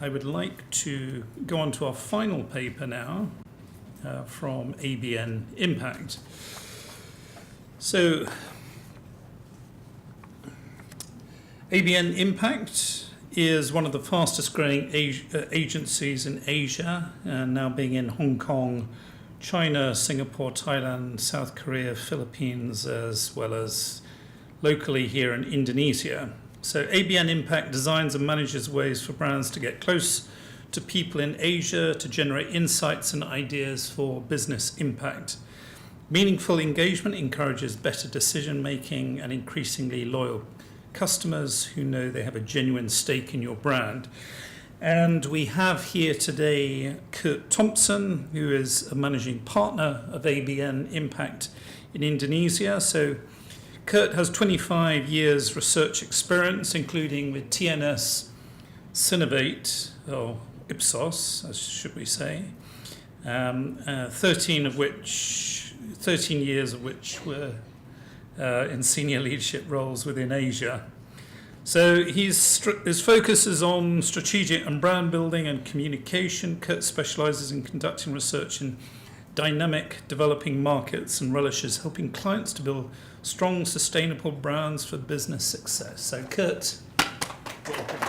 I would like to go on to our final paper now from Abn Impact. So, Abn Impact is one of the fastest growing agencies in Asia, and now being in Hong Kong, China, Singapore, Thailand, South Korea, Philippines, as well as locally here in Indonesia. So Abn Impact designs and manages ways for brands to get close to people in Asia to generate insights and ideas for business impact. Meaningful engagement encourages better decision making and increasingly loyal customers who know they have a genuine stake in your brand. And we have here today Kurt Thompson, who is a managing partner of Abn Impact in Indonesia. So Kurt has 25 years research experience, including with TNS, Synovate, or Ipsos, as should we say, 13 years of which were in senior leadership roles within Asia. So his focus is on strategic and brand building and communication. Kurt specializes in conducting research in dynamic developing markets and relishes helping clients to build strong, sustainable brands for business success. So Kurt, welcome.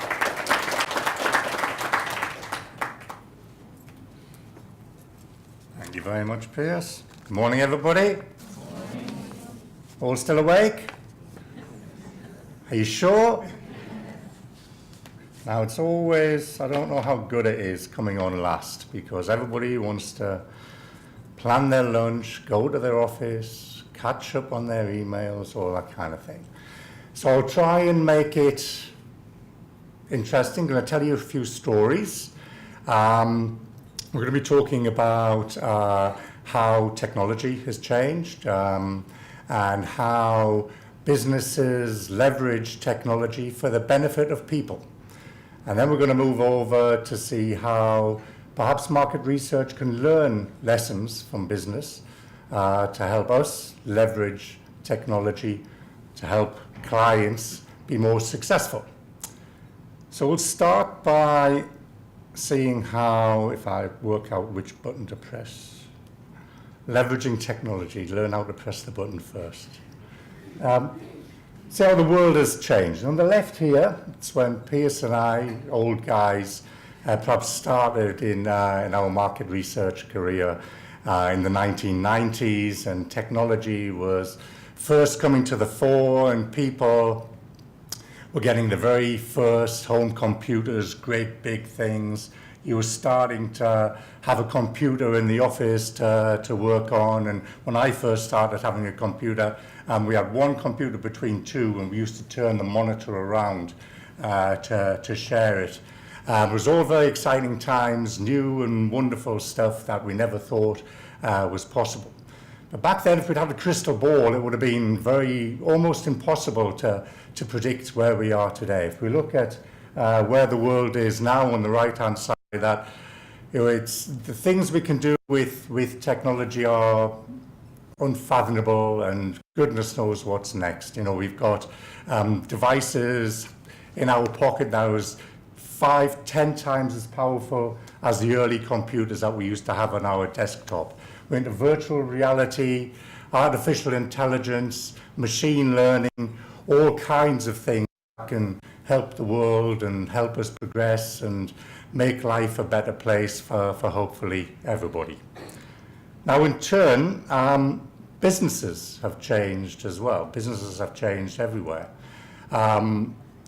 Thank you very much, Piers. Good morning, everybody. Good morning. All still awake? Are you sure? Now, it's always, I don't know how good it is coming on last, because everybody wants to plan their lunch, go to their office, catch up on their emails, all that kind of thing. So I'll try and make it interesting. I'm going to tell you a few stories. We're going to be talking about how technology has changed and how businesses leverage technology for the benefit of people. And then we're going to move over to see how perhaps market research can learn lessons from business to help us leverage technology to help clients be more successful. So we'll start by seeing how, if I work out which button to press, leveraging technology, learn how to press the button first. See how the world has changed. On the left here, it's when Piers and I, old guys, perhaps started in our market research career in the 1990s, and technology was first coming to the fore, and people were getting the very first home computers, great big things. You were starting to have a computer in the office to work on, and when I first started having a computer, we had one computer between two, and we used to turn the monitor around to share it. It was all very exciting times, new and wonderful stuff that we never thought was possible. But back then, if we'd had a crystal ball, it would have been almost impossible to predict where we are today. If we look at where the world is now on the right-hand side, that it's the things we can do with technology are unfathomable, and goodness knows what's next. We've got devices in our pocket now as 5-10 times as powerful as the early computers that we used to have on our desktop. We're into virtual reality, artificial intelligence, machine learning, all kinds of things that can help the world and help us progress and make life a better place for hopefully everybody. Now, in turn, businesses have changed as well. Businesses have changed everywhere.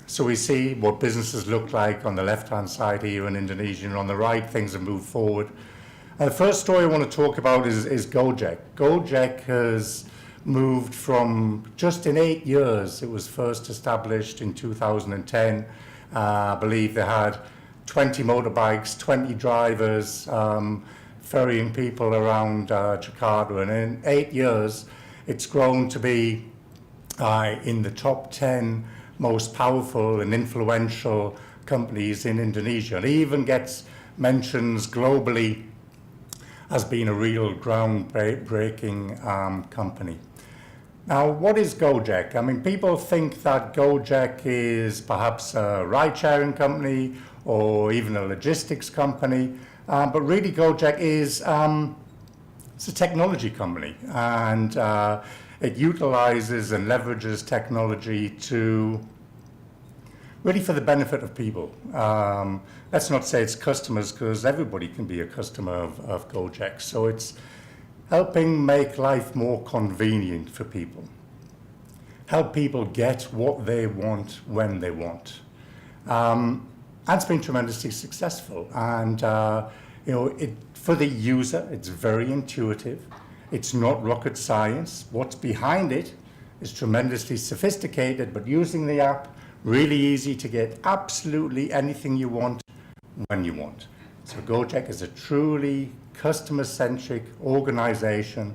So we see what businesses look like on the left-hand side here in Indonesia, and on the right, things have moved forward. And the first story I want to talk about is Gojek. Gojek has moved from, just in 8 years, it was first established in 2010. I believe they had 20 motorbikes, 20 drivers, ferrying people around Jakarta. And in 8 years, it's grown to be in the top 10 most powerful and influential companies in Indonesia. It even gets mentions globally as being a real groundbreaking company. Now, what is Gojek? I mean, people think that Gojek is perhaps a ride-sharing company or even a logistics company. But really Gojek is it's a technology company, and it utilizes and leverages technology to really for the benefit of people. Let's not say it's customers, because everybody can be a customer of Gojek. So it's helping make life more convenient for people. Help people get what they want when they want. And it's been tremendously successful. And for the user, it's very intuitive. It's not rocket science. What's behind it is tremendously sophisticated, but using the app, really easy to get absolutely anything you want when you want. So Gojek is a truly customer-centric organization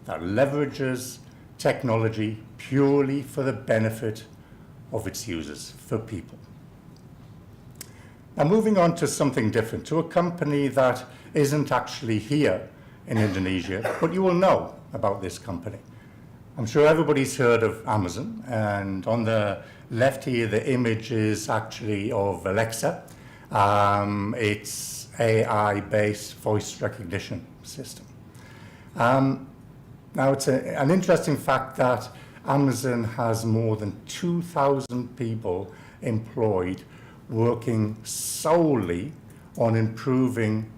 that leverages technology purely for the benefit of its users, for people. Now moving on to something different, to a company that isn't actually here in Indonesia, but you will know about this company. I'm sure everybody's heard of Amazon, and on the left here the image is actually of Alexa. It's AI-based voice recognition system. Now it's an interesting fact that Amazon has more than 2,000 people employed working solely on improving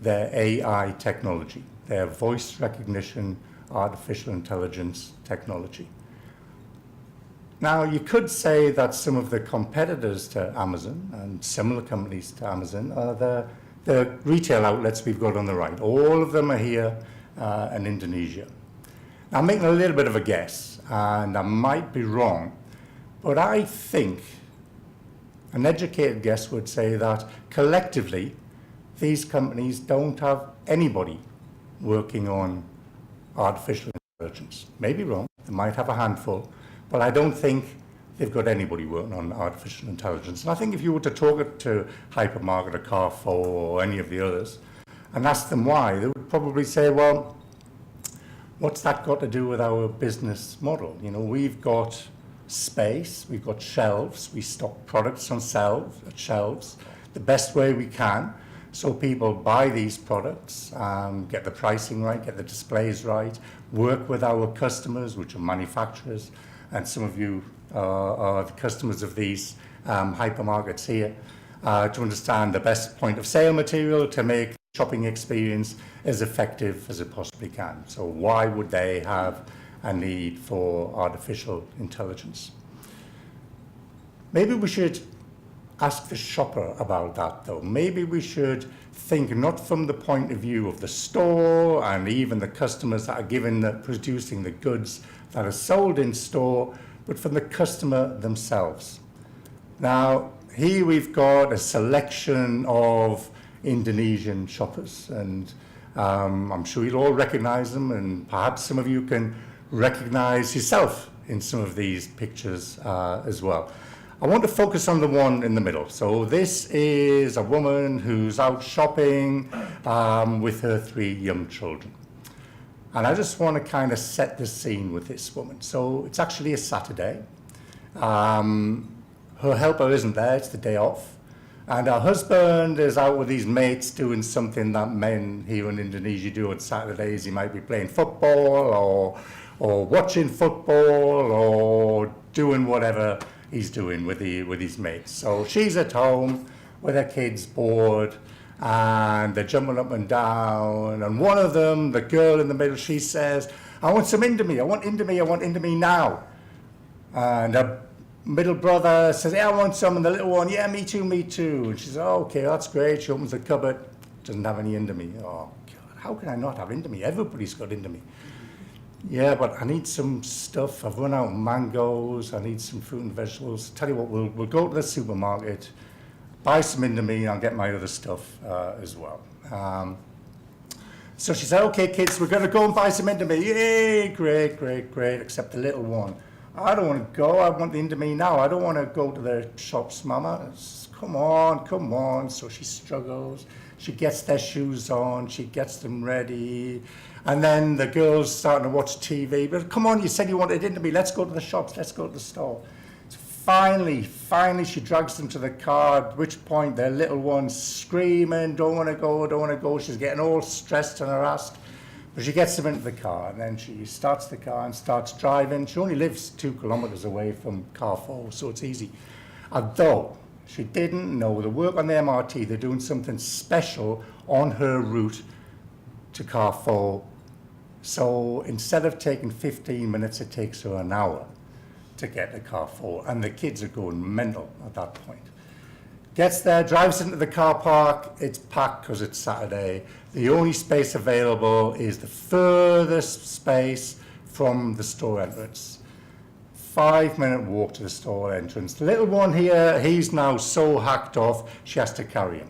their AI technology, their voice recognition, artificial intelligence technology. Now, you could say that some of the competitors to Amazon and similar companies to Amazon are the retail outlets we've got on the right. All of them are here in Indonesia. Now, I'm making a little bit of a guess, and I might be wrong, but I think an educated guess would say that collectively, these companies don't have anybody working on artificial intelligence. Maybe wrong, they might have a handful, but I don't think they've got anybody working on artificial intelligence. And I think if you were to talk to Hypermarket or Carrefour or any of the others and ask them why, they would probably say, well, what's that got to do with our business model? You know, we've got space, we've got shelves, we stock products on shelves the best way we can, so people buy these products, get the pricing right, get the displays right, work with our customers, which are manufacturers, and some of you are the customers of these hypermarkets here, to understand the best point of sale material to make the shopping experience as effective as it possibly can. So why would they have a need for artificial intelligence? Maybe we should ask the shopper about that, though. Maybe we should think not from the point of view of the store and even the customers that are producing the goods that are sold in store, but from the customer themselves. Now, here we've got a selection of Indonesian shoppers, and I'm sure you'll all recognize them, and perhaps some of you can recognize yourself in some of these pictures as well. I want to focus on the one in the middle. So this is a woman who's out shopping with her 3 young children. And I just want to kind of set the scene with this woman. So it's actually a Saturday. Her helper isn't there, it's the day off. And her husband is out with his mates doing something that men here in Indonesia do on Saturdays. He might be playing football or watching football or doing whatever he's doing with his mates. So she's at home with her kids bored, and they're jumping up and down. And one of them, the girl in the middle, she says, I want some Indomie, I want Indomie now. And her middle brother says, yeah, I want some. And the little one, yeah, me too. And she says, oh, okay, that's great. She opens the cupboard, doesn't have any Indomie. Oh, God, how can I not have Indomie? Everybody's got Indomie. Yeah, but I need some stuff. I've run out of mangoes. I need some fruit and vegetables. Tell you what, we'll go to the supermarket, buy some Indomie, and I'll get my other stuff as well. So she said, okay, kids, we're going to go and buy some Indomie. Yay, great, except the little one. I don't want to go. I want the Indomie now. I don't want to go to the shops, Mama. Come on. So she struggles. She gets their shoes on. She gets them ready. And then the girl's starting to watch TV. But come on, you said you wanted Indomie. Let's go to the shops. Let's go to the store. So Finally, she drags them to the car, at which point their little one's screaming, don't want to go, don't want to go. She's getting all stressed and harassed. But she gets them into the car, and then she starts the car and starts driving. She only lives 2 kilometres away from Carrefour, so it's easy. Although she didn't know the work on the MRT, they're doing something special on her route to Carrefour. So instead of taking 15 minutes, it takes her an hour to get to Carrefour, and the kids are going mental at that point. Gets there, drives into the car park, it's packed because it's Saturday. The only space available is the furthest space from the store entrance. 5-minute walk to the store entrance. The little one here, he's now so hacked off, she has to carry him.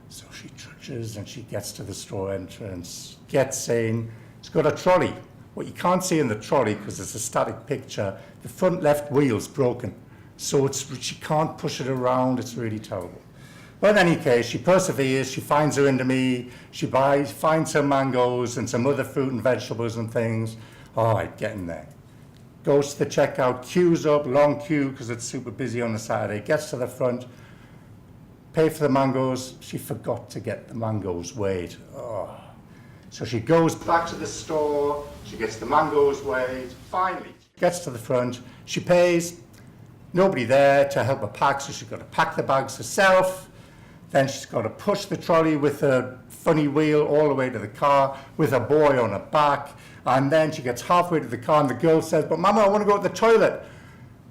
So she trudges and she gets to the store entrance, gets in, it's got a trolley. What you can't see in the trolley, because it's a static picture, the front left wheel's broken. So she can't push it around, it's really terrible. But in any case, she perseveres, she finds her Indomie, she finds her mangoes and some other fruit and vegetables and things. All right, get in there. Goes to the checkout, queues up, long queue, because it's super busy on a Saturday, gets to the front, pay for the mangoes. She forgot to get the mangoes weighed. Oh. So she goes back to the store, she gets the mangoes weighed, finally gets to the front, she pays, nobody there to help her pack, so she's got to pack the bags herself. Then she's got to push the trolley with a funny wheel all the way to the car with a boy on her back. And then she gets halfway to the car and the girl says, but Mama, I want to go to the toilet.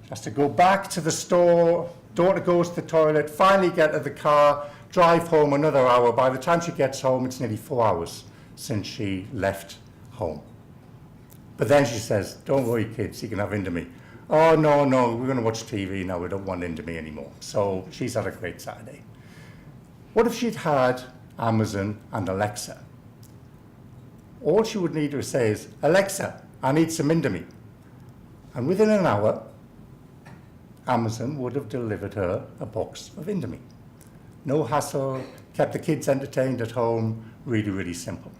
She has to go back to the store, daughter goes to the toilet, finally get to the car, drive home another hour. By the time she gets home, it's nearly 4 hours since she left home. But then she says, don't worry kids, you can have Indomie. Oh no, we're going to watch TV now, we don't want Indomie anymore. So she's had a great Saturday. What if she'd had Amazon and Alexa? All she would need to say is, Alexa, I need some Indomie. And within an hour, Amazon would have delivered her a box of Indomie. No hassle, kept the kids entertained at home, really, really simple.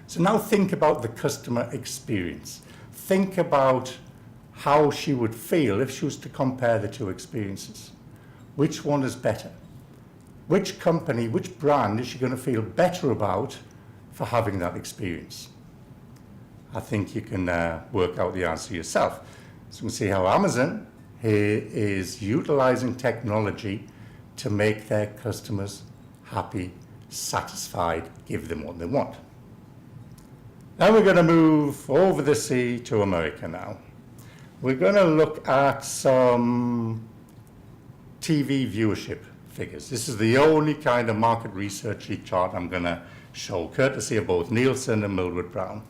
So now think about the customer experience. Think about how she would feel if she was to compare the two experiences. Which one is better? Which company, which brand is she going to feel better about for having that experience? I think you can work out the answer yourself. So you can see how Amazon here is utilizing technology to make their customers happy, satisfied, give them what they want. Now we're going to move over the sea to America now. We're going to look at some TV viewership figures. This is the only kind of market research chart I'm going to show, courtesy of both Nielsen and Millward Brown.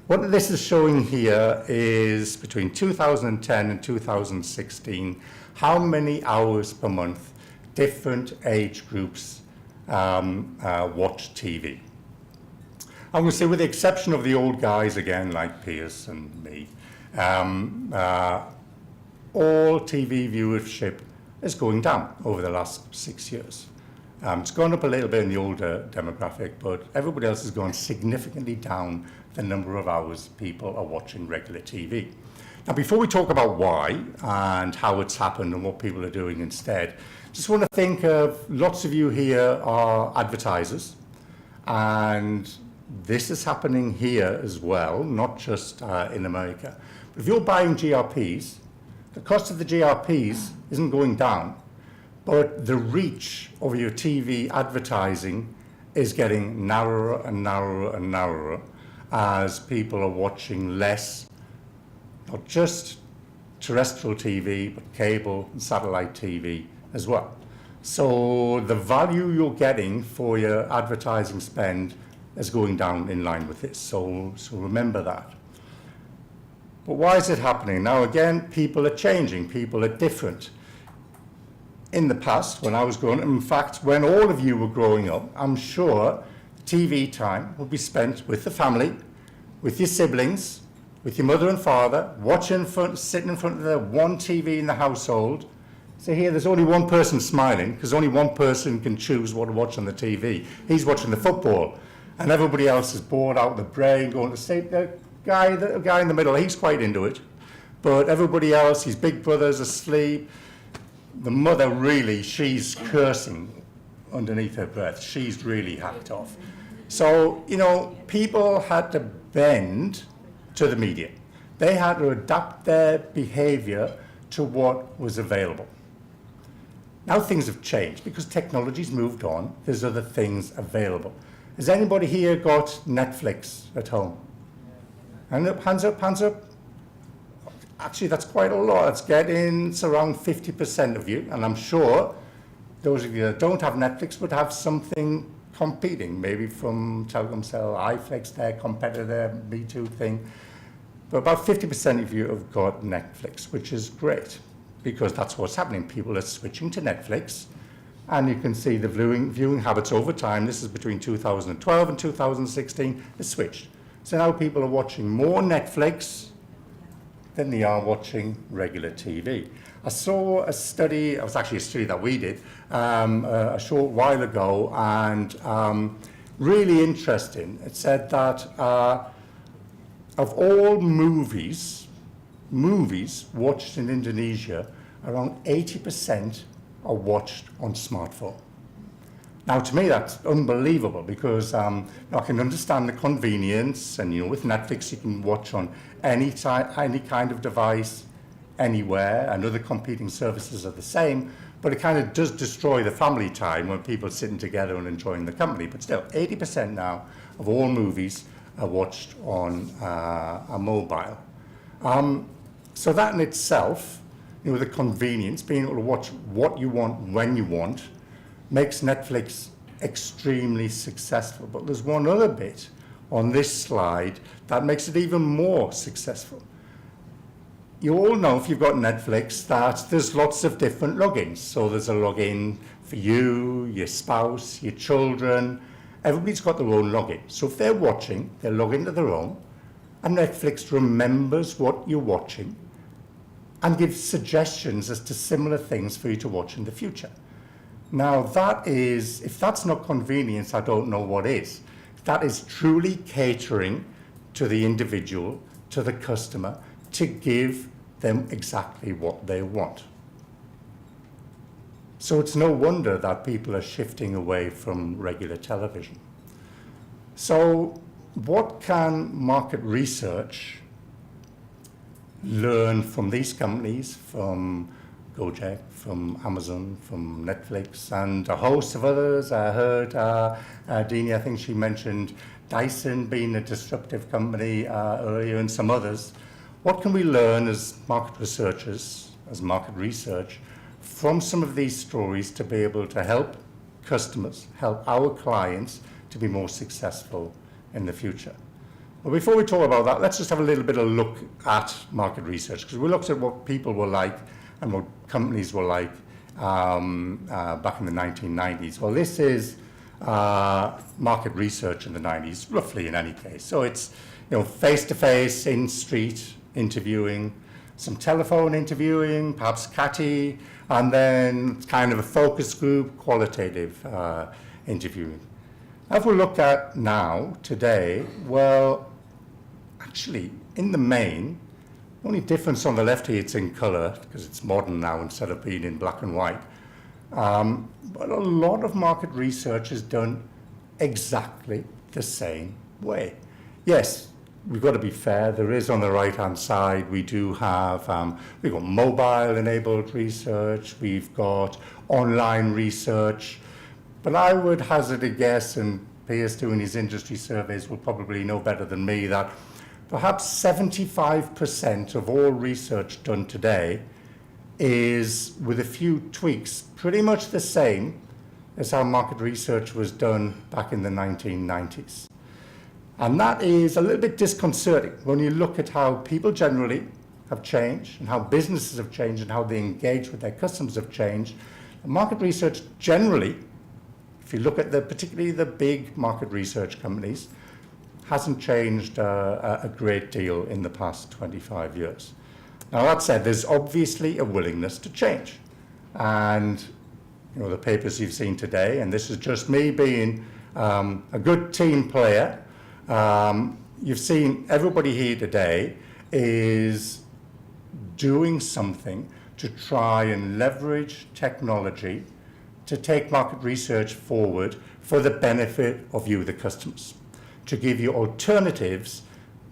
What this is showing here is between 2010 and 2016, how many hours per month different age groups watch TV. I'm going to say, with the exception of the old guys again, like Pierce and me, all TV viewership is going down over the last 6 years. It's gone up a little bit in the older demographic, but everybody else has gone significantly down the number of hours people are watching regular TV. Now, before we talk about why and how it's happened and what people are doing instead, just want to think of, lots of you here are advertisers, and this is happening here as well, not just in America. But if you're buying GRPs, the cost of the GRPs isn't going down, but the reach of your TV advertising is getting narrower and narrower and narrower as people are watching less, not just terrestrial TV, but cable and satellite TV as well. So the value you're getting for your advertising spend is going down in line with this. So remember that. But why is it happening? Now again, people are changing, people are different. In the past, when I was growing up, in fact, when all of you were growing up, I'm sure TV time would be spent with the family, with your siblings, with your mother and father, sitting in front of the one TV in the household. So here, there's only one person smiling, because only one person can choose what to watch on the TV. He's watching the football, and everybody else is bored out of the brain, going to sleep. The guy in the middle, he's quite into it. but everybody else, his big brother's asleep. The mother really, she's cursing underneath her breath. She's really hacked off. So, you know, people had to bend to the media. They had to adapt their behavior to what was available. Now things have changed because technology's moved on. There's other things available. Has anybody here got Netflix at home? Hand up, hands up, hands up. Actually, that's quite a lot. It's around 50% of you, and I'm sure those of you that don't have Netflix would have something competing, maybe from Telkomsel, iFlix, their competitor, Me2 thing. But about 50% of you have got Netflix, which is great, because that's what's happening. People are switching to Netflix, and you can see the viewing habits over time. This is between 2012 and 2016, it's switched. So now people are watching more Netflix than they are watching regular TV. I saw a study, it was actually a study that we did a short while ago, and really interesting. It said that of all movies watched in Indonesia, around 80% are watched on smartphone. Now, to me, that's unbelievable because I can understand the convenience, and you know, with Netflix, you can watch on any kind of device, anywhere, and other competing services are the same. But it kind of does destroy the family time when people are sitting together and enjoying the company. But still, 80% now of all movies are watched on a mobile. So that in itself, you know, the convenience, being able to watch what you want when you want, makes Netflix extremely successful. But there's one other bit on this slide that makes it even more successful. You all know, if you've got Netflix, that there's lots of different logins. So there's a login for you, your spouse, your children. Everybody's got their own login. So if they're watching, they log into their own, and Netflix remembers what you're watching and gives suggestions as to similar things for you to watch in the future. Now that is, if that's not convenience, I don't know what is. That is truly catering to the individual, to the customer, to give them exactly what they want. So it's no wonder that people are shifting away from regular television. So what can market research learn from these companies, from Gojek, from Amazon, from Netflix, and a host of others? I heard Dini, I think she mentioned Dyson being a disruptive company earlier, and some others. What can we learn as market researchers, as market research, from some of these stories to be able to help customers, help our clients to be more successful in the future? Well, before we talk about that, let's just have a little bit of a look at market research, because we looked at what people were like and what companies were like back in the 1990s. Well, this is market research in the 90s, roughly in any case. So it's, you know, face-to-face, in-street interviewing, some telephone interviewing, perhaps CATI, and then kind of a focus group, qualitative interviewing. If we look at now, today, well, actually, in the main, the only difference on the left here, it's in colour, because it's modern now instead of being in black and white. But a lot of market research is done exactly the same way. Yes, we've got to be fair. There is on the right-hand side, we do have, we've got mobile-enabled research, we've got online research, but I would hazard a guess, and Piers doing his industry surveys will probably know better than me, that perhaps 75% of all research done today is, with a few tweaks, pretty much the same as how market research was done back in the 1990s. And that is a little bit disconcerting when you look at how people generally have changed and how businesses have changed and how they engage with their customers have changed. And market research generally, if you look at particularly the big market research companies, hasn't changed a great deal in the past 25 years. Now that said, there's obviously a willingness to change. And you know, the papers you've seen today, and this is just me being a good team player, you've seen everybody here today is doing something to try and leverage technology to take market research forward for the benefit of you, the customers, to give you alternatives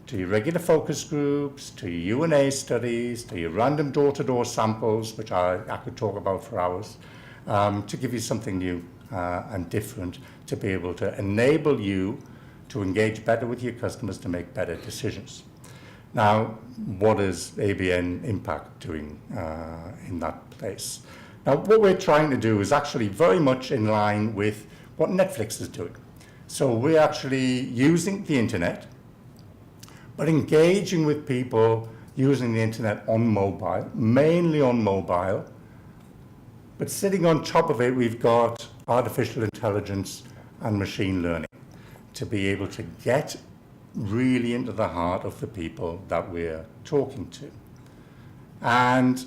to your regular focus groups, to your U&A studies, to your random door-to-door samples, which I could talk about for hours, to give you something new and different, to be able to enable you to engage better with your customers to make better decisions. Now, what is ABN Impact doing in that place? Now, what we're trying to do is actually very much in line with what Netflix is doing. So we're actually using the internet, but engaging with people using the internet on mobile, mainly on mobile. But sitting on top of it, we've got artificial intelligence and machine learning to be able to get really into the heart of the people that we're talking to. And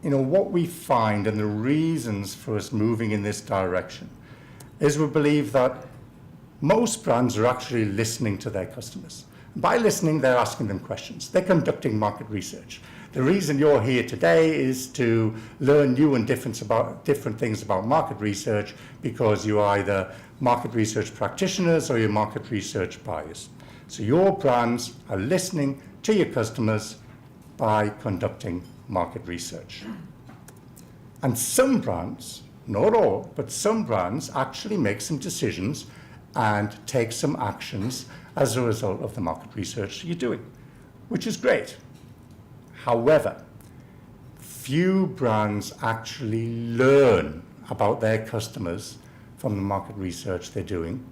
what we find and the reasons for us moving in this direction is we believe that most brands are actually listening to their customers. By listening, they're asking them questions. They're conducting market research. The reason you're here today is to learn new and different things about market research, because you're either market research practitioners or you're market research buyers. So your brands are listening to your customers by conducting market research. And some brands, not all, but some brands actually make some decisions and take some actions as a result of the market research you're doing, which is great. However, few brands actually learn about their customers from the market research they're doing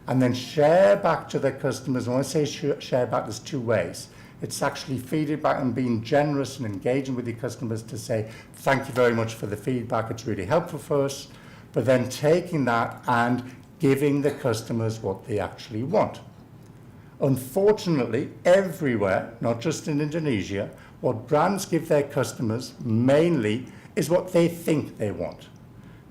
and then share back to their customers. And when I say share back, there's two ways. It's actually feeding back and being generous and engaging with your customers to say, thank you very much for the feedback, it's really helpful for us. But then taking that and giving the customers what they actually want. Unfortunately, everywhere, not just in Indonesia, what brands give their customers mainly is what they think they want.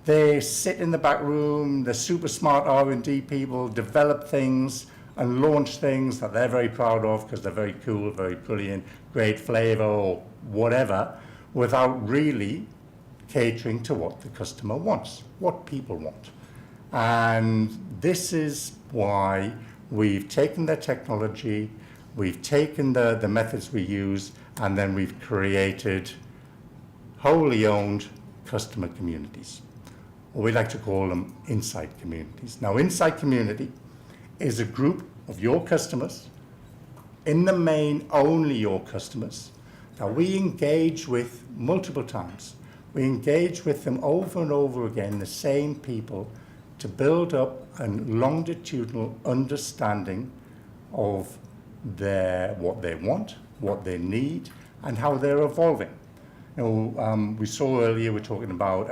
They sit in the back room, the super smart R&D people develop things and launch things that they're very proud of because they're very cool, very brilliant, great flavor or whatever, without really catering to what the customer wants, what people want. And this is why we've taken their technology, we've taken the methods we use, and then we've created wholly owned customer communities, or we like to call them insight communities. Now, insight community is a group of your customers, in the main only your customers, that we engage with multiple times. We engage with them over and over again, the same people, to build up a longitudinal understanding of what they want, what they need, and how they're evolving. We saw earlier, we're talking about,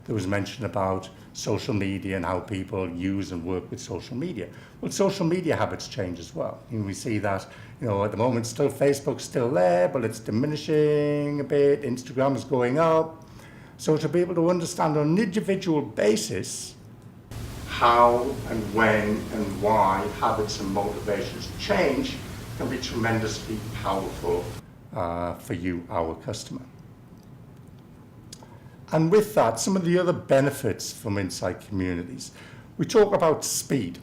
there was mention about social media and how people use and work with social media. Well, social media habits change as well. And we see that, at the moment, still Facebook's still there, but it's diminishing a bit. Instagram is going up. So to be able to understand on an individual basis how and when and why habits and motivations change can be tremendously powerful for you, our customer. And with that, some of the other benefits from insight communities. We talk about speed.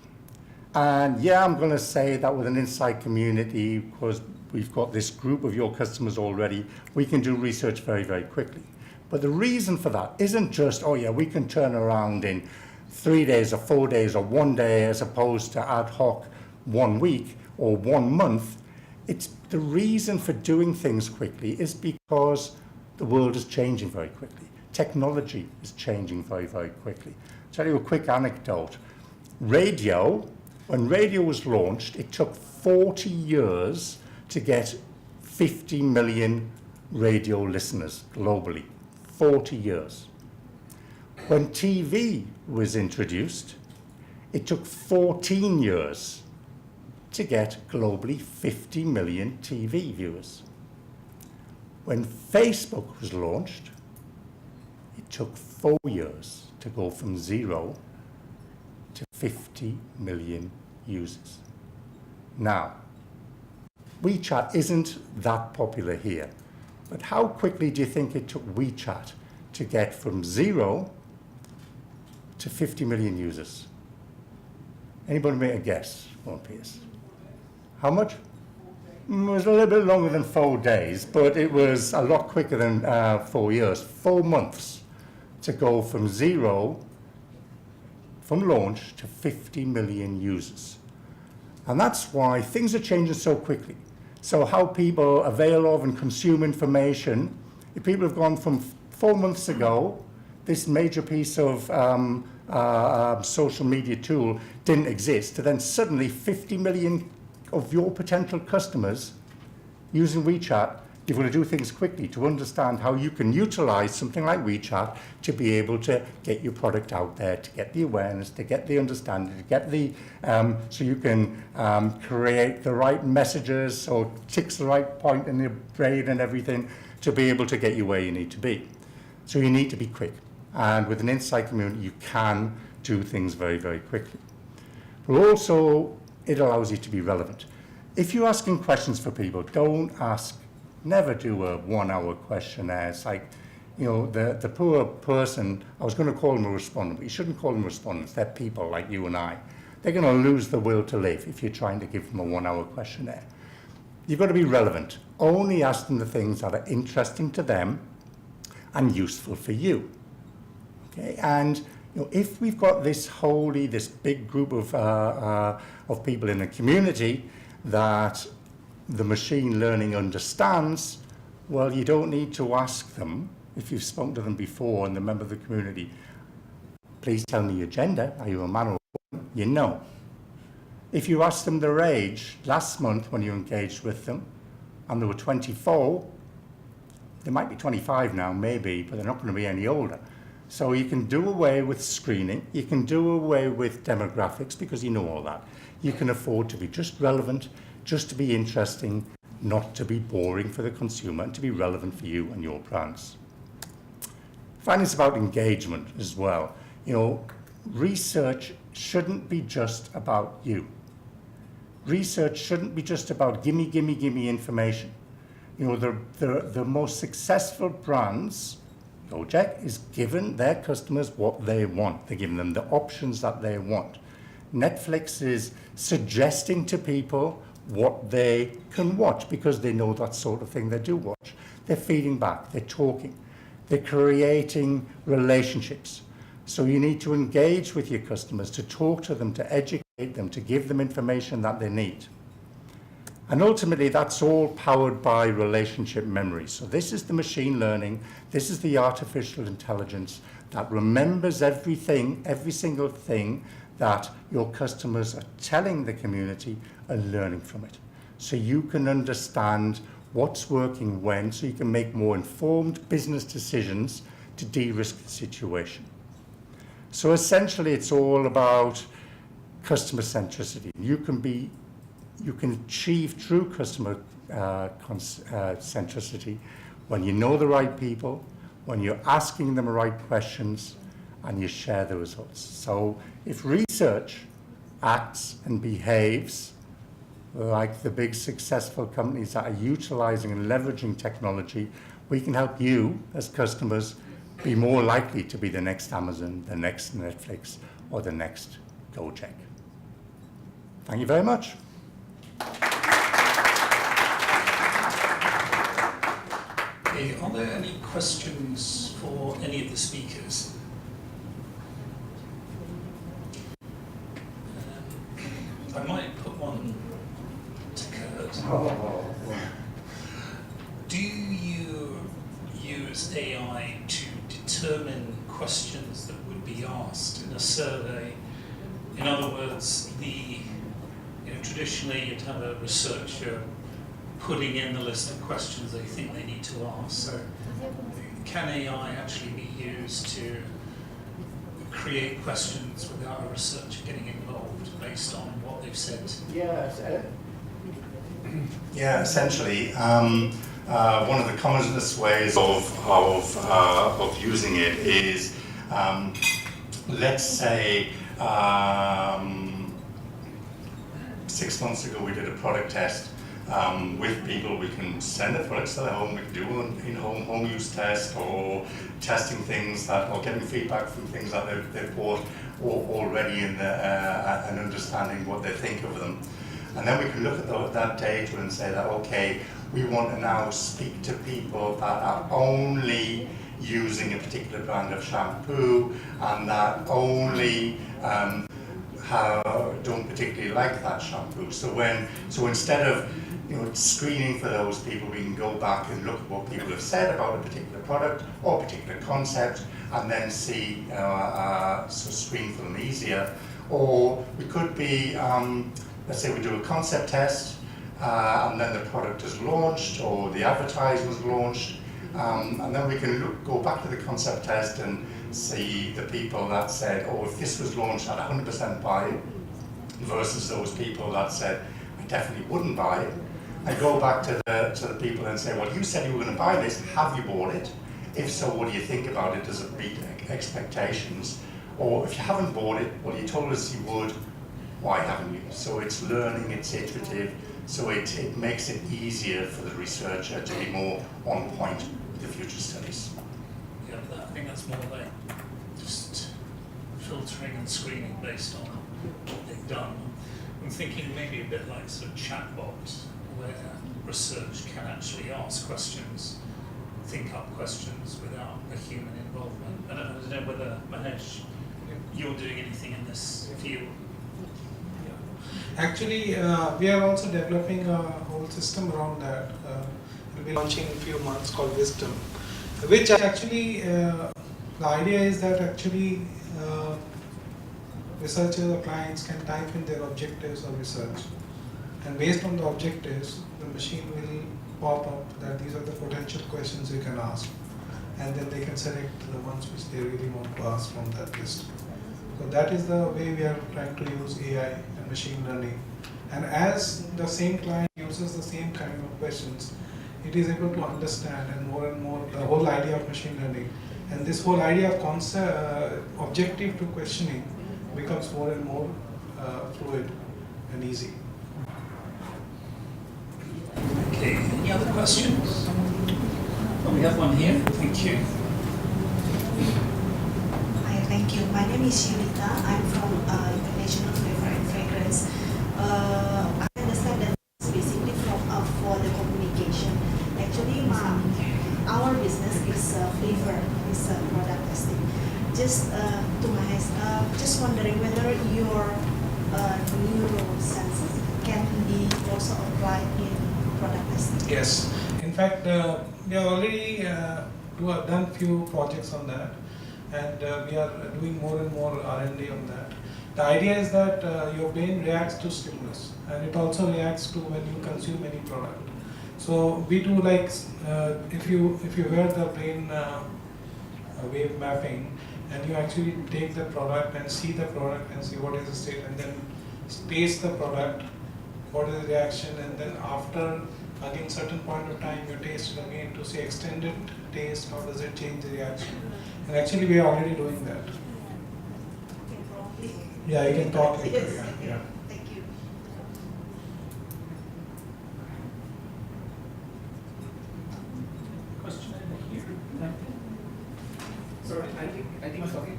And yeah, I'm going to say that with an insight community, because we've got this group of your customers already, we can do research very, very quickly. But the reason for that isn't just, we can turn around in 3 days or 4 days or 1 day as opposed to ad hoc 1 week or 1 month. It's the reason for doing things quickly is because the world is changing very quickly. Technology is changing very, very quickly. I'll tell you a quick anecdote. When radio was launched, it took 40 years to get 50 million radio listeners globally. 40 years. When TV was introduced, it took 14 years to get globally 50 million TV viewers. When Facebook was launched, it took 4 years to go from 0 to 50 million users. Now, WeChat isn't that popular here. But how quickly do you think it took WeChat to get from 0 to 50 million users? Anybody make a guess? Come on, Piers. How much? It was a little bit longer than 4 days, but it was a lot quicker than 4 years. 4 months to go from 0, from launch, to 50 million users. And that's why things are changing so quickly. So how people avail of and consume information, if people have gone from 4 months ago, this major piece of social media tool didn't exist, to then suddenly 50 million of your potential customers using WeChat, you've got to do things quickly to understand how you can utilize something like WeChat to be able to get your product out there, to get the awareness, to get the understanding, to get the, so you can create the right messages or ticks the right point in your brain and everything to be able to get you where you need to be. So you need to be quick. And with an insight community, you can do things very, very quickly. But also, it allows you to be relevant. If you're asking questions for people, don't ask, never do a 1-hour questionnaire. It's like, you know, the poor person, I was going to call them a respondent, but you shouldn't call them respondents. They're people like you and I. They're going to lose the will to live if you're trying to give them a 1-hour questionnaire. You've got to be relevant. Only ask them the things that are interesting to them and useful for you. Okay, and you know, if we've got this big group of people in a community that the machine learning understands, well, you don't need to ask them, if you've spoken to them before and they're a member of the community, please tell me your gender, are you a man or a woman? You know. If you ask them their age last month when you engaged with them, and they were 24, they might be 25 now, maybe, but they're not going to be any older. So you can do away with screening, you can do away with demographics because you know all that. You can afford to be just relevant, just to be interesting, not to be boring for the consumer, and to be relevant for you and your brands. Finally, it's about engagement as well. You know, research shouldn't be just about you. Research shouldn't be just about gimme information. You know, the most successful brands, Gojek is giving their customers what they want. They're giving them the options that they want. Netflix is suggesting to people what they can watch because they know that sort of thing they do watch. They're feeding back, they're talking, they're creating relationships. So you need to engage with your customers, to talk to them, to educate them, to give them information that they need. And ultimately, that's all powered by relationship memory. So this is the machine learning, this is the artificial intelligence that remembers everything, every single thing that your customers are telling the community and learning from it. So you can understand what's working when, so you can make more informed business decisions to de-risk the situation. So essentially, it's all about customer centricity. You can achieve true customer centricity when you know the right people, when you're asking them the right questions, and you share the results. So if research acts and behaves like the big successful companies that are utilizing and leveraging technology, we can help you as customers be more likely to be the next Amazon, the next Netflix, or the next Gojek. Thank you very much. Okay, are there any questions for any of the speakers? I might put one to Kurt. Do you use AI to determine questions that would be asked in a survey? In other words, traditionally you'd have a researcher putting in the list of questions they think they need to ask. So can AI actually be used to create questions without a researcher getting involved based on what they've said? Yeah, essentially. One of the commonest ways of using it is, let's say, 6 months ago we did a product test with people. We can send the products to their home, we can do an in-home home use test, or testing things that, or getting feedback from things that they've bought already and understanding what they think of them. And then we can look at that data and say that, okay, we want to now speak to people that are only using a particular brand of shampoo and that only don't particularly like that shampoo. So instead of screening for those people, we can go back and look at what people have said about a particular product or a particular concept, and then see so screen for them easier. Or we could be, let's say we do a concept test, and then the product is launched or the advertisement's launched, and then we can go back to the concept test and see the people that said, oh, if this was launched, I'd 100% buy it, versus those people that said, I definitely wouldn't buy it. And go back to the people and say, well, you said you were going to buy this, have you bought it? If so, what do you think about it? Does it meet expectations? Or if you haven't bought it, well, you told us you would, why haven't you? So it's learning, it's iterative, so it makes it easier for the researcher to be more on point with the future studies. Yeah, but I think that's more like just filtering and screening based on what they've done. I'm thinking maybe a bit like sort of chatbot, where research can actually ask questions, think up questions without a human involvement. I don't know whether, Mahesh, you're doing anything in this field. Actually, we are also developing a whole system around that. We'll be launching in a few months, called Wisdom, which actually, the idea is that actually researchers or clients can type in their objectives of research, and based on the objectives, the machine will pop up that these are the potential questions you can ask, and then they can select the ones which they really want to ask from that list. So that is the way we are trying to use AI and machine learning. And as the same client uses the same kind of questions, it is able to understand and more the whole idea of machine learning. And this whole idea of concept, objective to questioning becomes more and more fluid and easy. Okay, any other questions? Well, we have one here. Thank you. Hi, thank you. My name is Yulita. I'm from International Flavor and Fragrance. I understand that it's basically for the communication. Actually, our business is flavor, is product testing. Just to my just wondering whether your neuro senses can be also applied in product testing. Yes. In fact, we have already done few projects on that, and we are doing more and more R&D on that. The idea is that your brain reacts to stimulus, and it also reacts to when you consume any product. So we do like if you wear the brain wave mapping, and you actually take the product and see the product and see what is the state, and then taste the product, what is the reaction, and then after again certain point of time you taste it again to see extended taste, how does it change the reaction. And actually we are already doing that. Yeah, you can talk later. Yes, Yeah. Thank you. Question over here. Sorry, I think it's okay.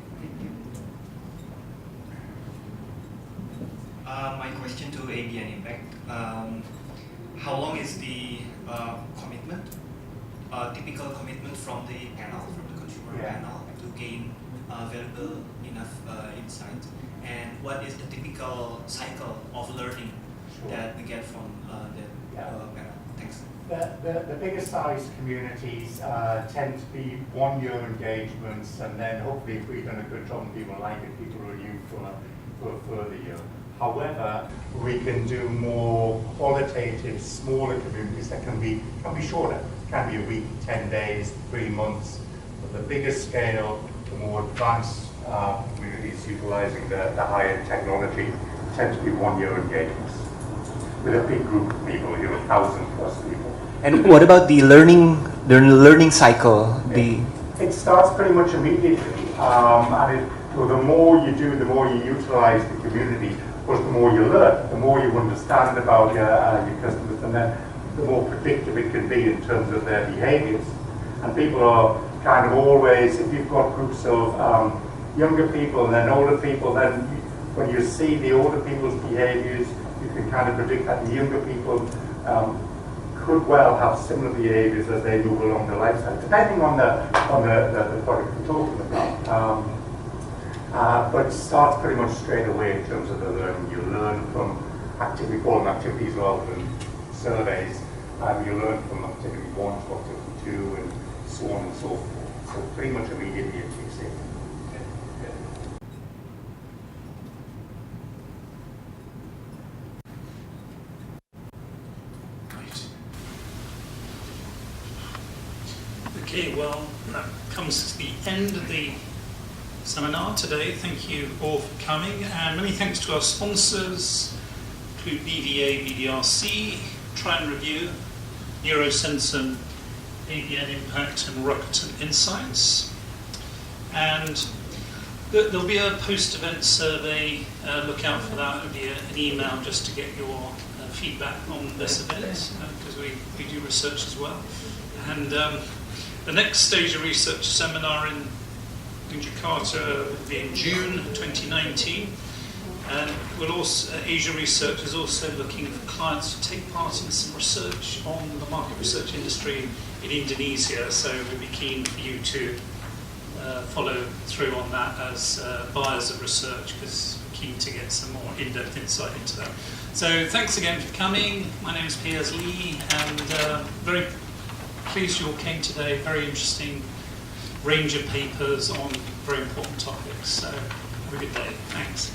My question to Abn Impact. How long is the commitment, typical commitment from the panel, from the consumer panel, to gain valuable enough insight? And what is the typical cycle of learning that we get from the panel? Thanks. The bigger sized communities tend to be 1 year engagements, and then hopefully if we've done a good job and people like it, people renew for a further year. However, we can do more qualitative, smaller communities that can be shorter. Can be a week, 10 days, 3 months. But the bigger scale, the more advanced communities utilizing the higher technology tend to be 1 year engagements with a big group of people, 1,000+ people. And what about the learning cycle? It starts pretty much immediately, and the more you do, the more you utilize the community. course, the more you learn, the more you understand about your customers, and then the more predictive it can be in terms of their behaviours. And people are kind of always, if you've got groups of younger people and then older people, then when you see the older people's behaviours, you can kind of predict that the younger people could well have similar behaviours as they move along the life cycle, depending on the product we're talking about. But it starts pretty much straight away in terms of the learning. You learn from we call them activities rather than surveys. You learn from activity 1 to activity 2 and so on and so forth. So pretty much immediately it kicks in. Okay, well, that comes to the end of the seminar today. Thank you all for coming, and many thanks to our sponsors, include BVA, BDRC, Try and Review, Neurosensum, Abn Impact, and Rakuten Insights. And there'll be a post-event survey. Look out for that. It'll be an email just to get your feedback on this event, because we do research as well. And the next stage of research seminar in Jakarta will be in June 2019. And we'll also, Asia Research is also looking for clients to take part in some research on the market research industry in Indonesia. So we'll be keen for you to follow through on that as buyers of research, because we're keen to get some more in-depth insight into that. So thanks again for coming. My name is Piers Lee, and very pleased you all came today. Very interesting range of papers on very important topics. So have a good day. Thanks.